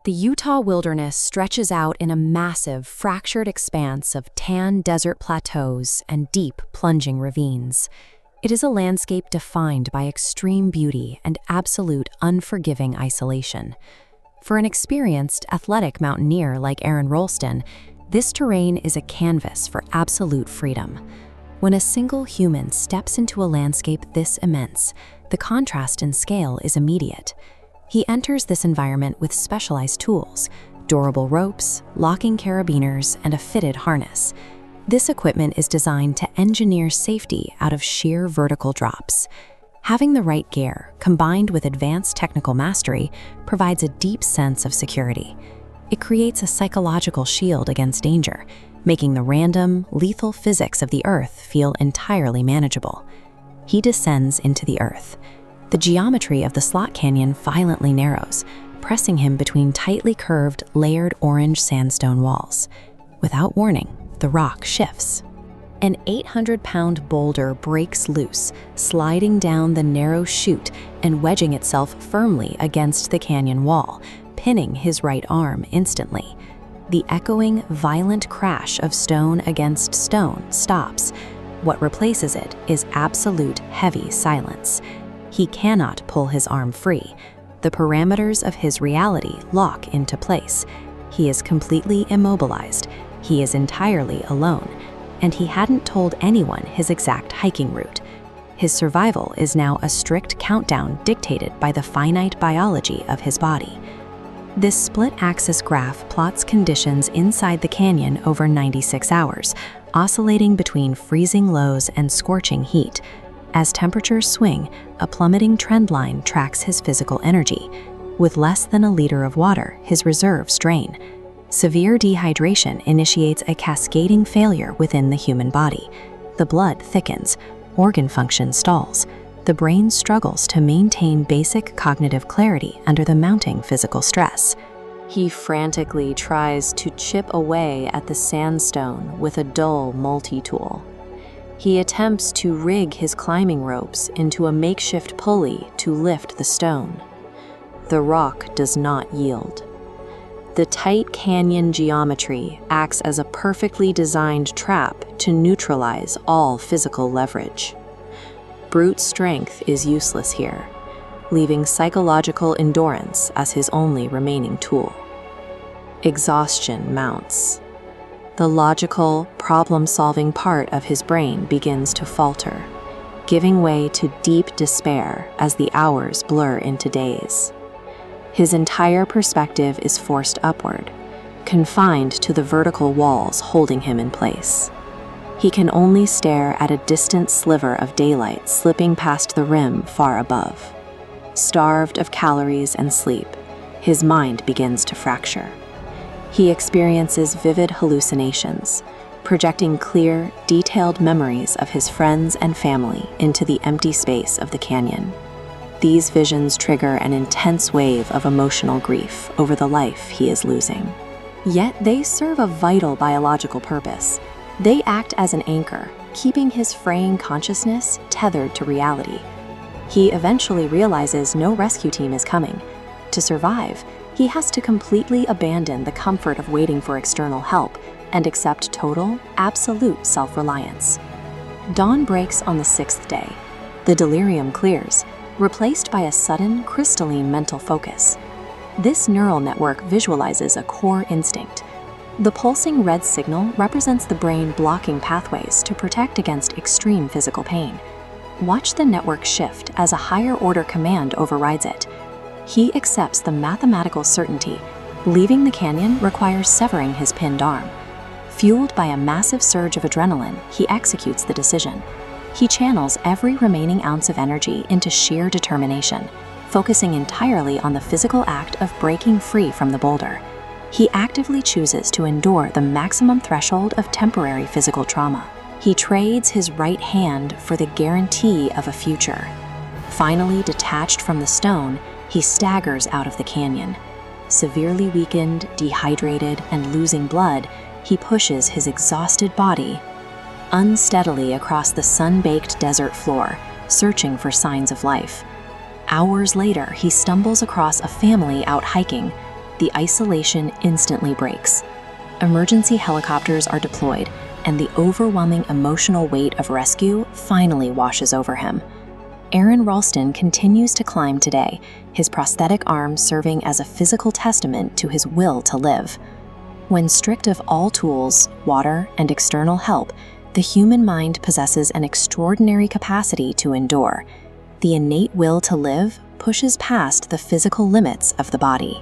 The Utah wilderness stretches out in a massive, fractured expanse of tan desert plateaus and deep, plunging ravines. It is a landscape defined by extreme beauty and absolute, unforgiving isolation. For an experienced, athletic mountaineer like Aron Ralston, this terrain is a canvas for absolute freedom. When a single human steps into a landscape this immense, the contrast in scale is immediate. He enters this environment with specialized tools, durable ropes, locking carabiners, and a fitted harness. This equipment is designed to engineer safety out of sheer vertical drops. Having the right gear, combined with advanced technical mastery, provides a deep sense of security. It creates a psychological shield against danger, making the random, lethal physics of the Earth feel entirely manageable. He descends into the Earth. The geometry of the slot canyon violently narrows, pressing him between tightly curved, layered orange sandstone walls. Without warning, the rock shifts. An 800-pound boulder breaks loose, sliding down the narrow chute and wedging itself firmly against the canyon wall, pinning his right arm instantly. The echoing, violent crash of stone against stone stops. What replaces it is absolute, heavy silence. He cannot pull his arm free. The parameters of his reality lock into place. He is completely immobilized. He is entirely alone, and he hadn't told anyone his exact hiking route. His survival is now a strict countdown dictated by the finite biology of his body. This split-axis graph plots conditions inside the canyon over 96 hours, oscillating between freezing lows and scorching heat. As temperatures swing, a plummeting trend line tracks his physical energy. With less than a liter of water, his reserves drain. Severe dehydration initiates a cascading failure within the human body. The blood thickens, organ function stalls. The brain struggles to maintain basic cognitive clarity under the mounting physical stress. He frantically tries to chip away at the sandstone with a dull multi-tool. He attempts to rig his climbing ropes into a makeshift pulley to lift the stone. The rock does not yield. The tight canyon geometry acts as a perfectly designed trap to neutralize all physical leverage. Brute strength is useless here, leaving psychological endurance as his only remaining tool. Exhaustion mounts. The logical, problem-solving part of his brain begins to falter, giving way to deep despair as the hours blur into days. His entire perspective is forced upward, confined to the vertical walls holding him in place. He can only stare at a distant sliver of daylight slipping past the rim far above. Starved of calories and sleep, his mind begins to fracture. He experiences vivid hallucinations, projecting clear, detailed memories of his friends and family into the empty space of the canyon. These visions trigger an intense wave of emotional grief over the life he is losing. Yet they serve a vital biological purpose. They act as an anchor, keeping his fraying consciousness tethered to reality. He eventually realizes no rescue team is coming. To survive, he has to completely abandon the comfort of waiting for external help and accept total, absolute self-reliance. Dawn breaks on the 6th day. The delirium clears, replaced by a sudden, crystalline mental focus. This neural network visualizes a core instinct. The pulsing red signal represents the brain blocking pathways to protect against extreme physical pain. Watch the network shift as a higher-order command overrides it. He accepts the mathematical certainty. Leaving the canyon requires severing his pinned arm. Fueled by a massive surge of adrenaline, he executes the decision. He channels every remaining ounce of energy into sheer determination, focusing entirely on the physical act of breaking free from the boulder. He actively chooses to endure the maximum threshold of temporary physical trauma. He trades his right hand for the guarantee of a future. Finally detached from the stone, he staggers out of the canyon. Severely weakened, dehydrated, and losing blood, he pushes his exhausted body unsteadily across the sun-baked desert floor, searching for signs of life. Hours later, he stumbles across a family out hiking. the isolation instantly breaks. Emergency helicopters are deployed, and the overwhelming emotional weight of rescue finally washes over him. Aron Ralston continues to climb today, his prosthetic arm serving as a physical testament to his will to live. When stripped of all tools, water, and external help, the human mind possesses an extraordinary capacity to endure. The innate will to live pushes past the physical limits of the body.